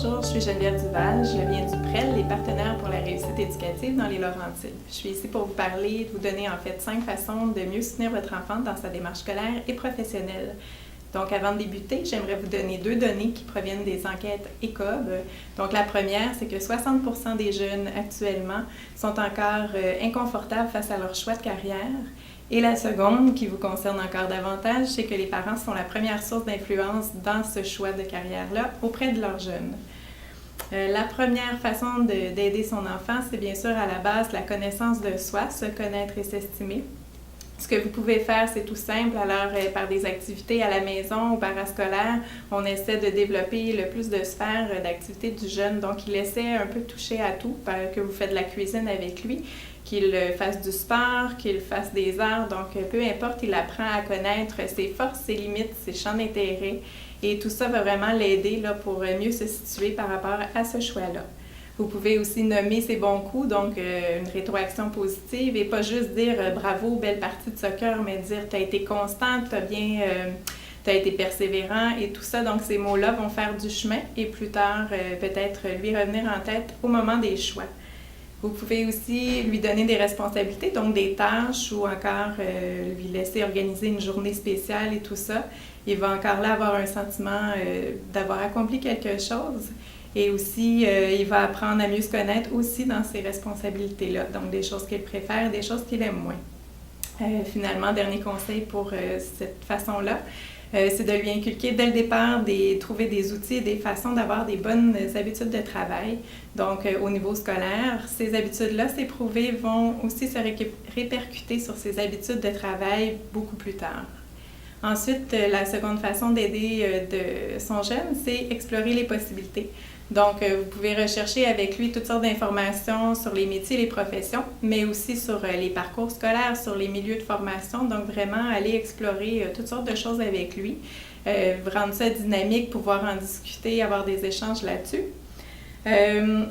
Bonjour, je suis Geneviève Duval, je viens du PREL, les partenaires pour la réussite éducative dans les Laurentides. Je suis ici pour vous parler, de vous donner en fait 5 façons de mieux soutenir votre enfant dans sa démarche scolaire et professionnelle. Donc avant de débuter, j'aimerais vous donner 2 données qui proviennent des enquêtes ECOB. Donc la première, c'est que 60% des jeunes actuellement sont encore inconfortables face à leur choix de carrière. Et la seconde, qui vous concerne encore davantage, c'est que les parents sont la première source d'influence dans ce choix de carrière-là auprès de leurs jeunes. La première façon d'aider son enfant, c'est bien sûr à la base la connaissance de soi, se connaître et s'estimer. Ce que vous pouvez faire, c'est tout simple. Alors, par des activités à la maison ou parascolaires, on essaie de développer le plus de sphères d'activité du jeune. Donc, il essaie un peu de toucher à tout, que vous faites de la cuisine avec lui, qu'il fasse du sport, qu'il fasse des arts. Donc, peu importe, il apprend à connaître ses forces, ses limites, ses champs d'intérêt. Et tout ça va vraiment l'aider là, pour mieux se situer par rapport à ce choix-là. Vous pouvez aussi nommer ses bons coups, donc une rétroaction positive et pas juste dire bravo, belle partie de soccer, mais dire tu as été constante, tu as été persévérant et tout ça. Donc ces mots-là vont faire du chemin et plus tard peut-être lui revenir en tête au moment des choix. Vous pouvez aussi lui donner des responsabilités, donc des tâches ou encore lui laisser organiser une journée spéciale et tout ça. Il va encore là avoir un sentiment d'avoir accompli quelque chose. Et aussi, il va apprendre à mieux se connaître aussi dans ses responsabilités-là. Donc, des choses qu'il préfère, des choses qu'il aime moins. Finalement, dernier conseil pour cette façon-là, c'est de lui inculquer dès le départ, trouver des outils et des façons d'avoir des bonnes habitudes de travail. Donc, au niveau scolaire, ces habitudes-là, c'est prouvé, vont aussi se répercuter sur ses habitudes de travail beaucoup plus tard. Ensuite, la seconde façon d'aider de son jeune, c'est explorer les possibilités. Donc, vous pouvez rechercher avec lui toutes sortes d'informations sur les métiers et les professions, mais aussi sur les parcours scolaires, sur les milieux de formation. Donc, vraiment aller explorer toutes sortes de choses avec lui, rendre ça dynamique, pouvoir en discuter, avoir des échanges là-dessus.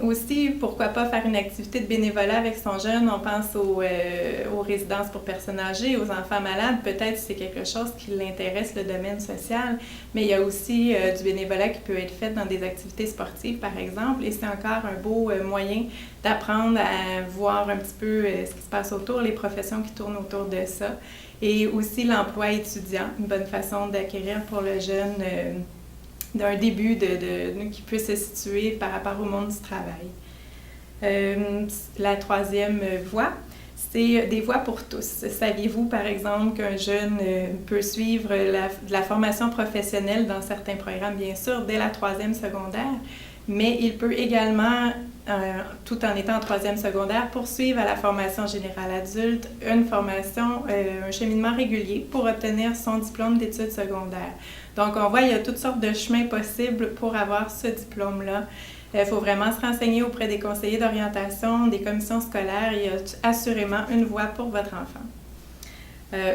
Aussi, pourquoi pas faire une activité de bénévolat avec son jeune. On pense aux résidences pour personnes âgées, aux enfants malades. Peut-être c'est quelque chose qui l'intéresse, le domaine social, mais il y a aussi du bénévolat qui peut être fait dans des activités sportives, par exemple, et c'est encore un beau moyen d'apprendre à voir un petit peu ce qui se passe autour, les professions qui tournent autour de ça, et aussi l'emploi étudiant, une bonne façon d'acquérir pour le jeune d'un début qui peut se situer par rapport au monde du travail. La troisième voie, c'est des voies pour tous. Saviez-vous, par exemple, qu'un jeune peut suivre la formation professionnelle dans certains programmes, bien sûr, dès la 3e secondaire, mais il peut également, tout en étant en 3e secondaire, poursuivre à la formation générale adulte, un cheminement régulier pour obtenir son diplôme d'études secondaires. Donc, on voit qu'il y a toutes sortes de chemins possibles pour avoir ce diplôme-là. Il faut vraiment se renseigner auprès des conseillers d'orientation, des commissions scolaires. Il y a assurément une voie pour votre enfant.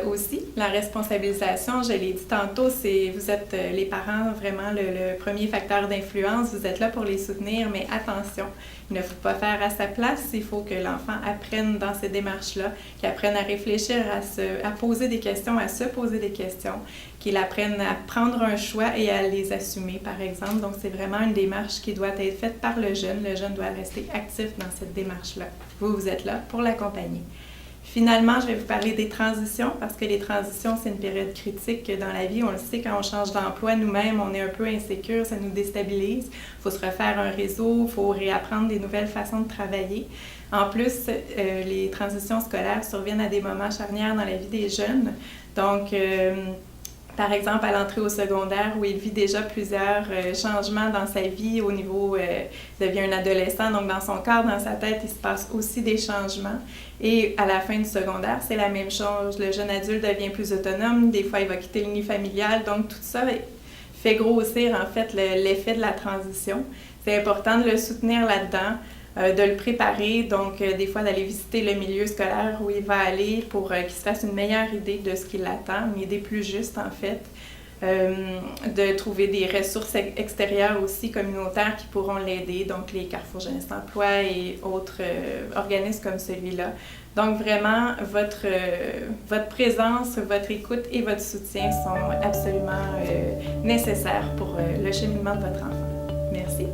Aussi, la responsabilisation, je l'ai dit tantôt, vous êtes les parents vraiment le premier facteur d'influence. Vous êtes là pour les soutenir, mais attention, il ne faut pas faire à sa place. Il faut que l'enfant apprenne dans ces démarches-là, qu'il apprenne à réfléchir, à poser des questions, à se poser des questions, qu'il apprenne à prendre un choix et à les assumer, par exemple. Donc, c'est vraiment une démarche qui doit être faite par le jeune. Le jeune doit rester actif dans cette démarche-là. Vous êtes là pour l'accompagner. Finalement, je vais vous parler des transitions parce que les transitions, c'est une période critique dans la vie. On le sait, quand on change d'emploi, nous-mêmes, on est un peu insécure, ça nous déstabilise. Il faut se refaire un réseau, il faut réapprendre des nouvelles façons de travailler. En plus, les transitions scolaires surviennent à des moments charnières dans la vie des jeunes. Donc, par exemple, à l'entrée au secondaire, où il vit déjà plusieurs changements dans sa vie au niveau, il devient un adolescent, donc dans son corps, dans sa tête, il se passe aussi des changements. Et à la fin du secondaire, c'est la même chose. Le jeune adulte devient plus autonome, des fois il va quitter le nid familial, donc tout ça fait grossir en fait l'effet de la transition. C'est important de le soutenir là-dedans. De le préparer, donc des fois d'aller visiter le milieu scolaire où il va aller pour qu'il se fasse une meilleure idée de ce qui l'attend, une idée plus juste en fait, de trouver des ressources extérieures aussi communautaires qui pourront l'aider, donc les Carrefour Jeunesse Emploi et autres organismes comme celui-là. Donc vraiment, votre présence, votre écoute et votre soutien sont absolument nécessaires pour le cheminement de votre enfant. Merci.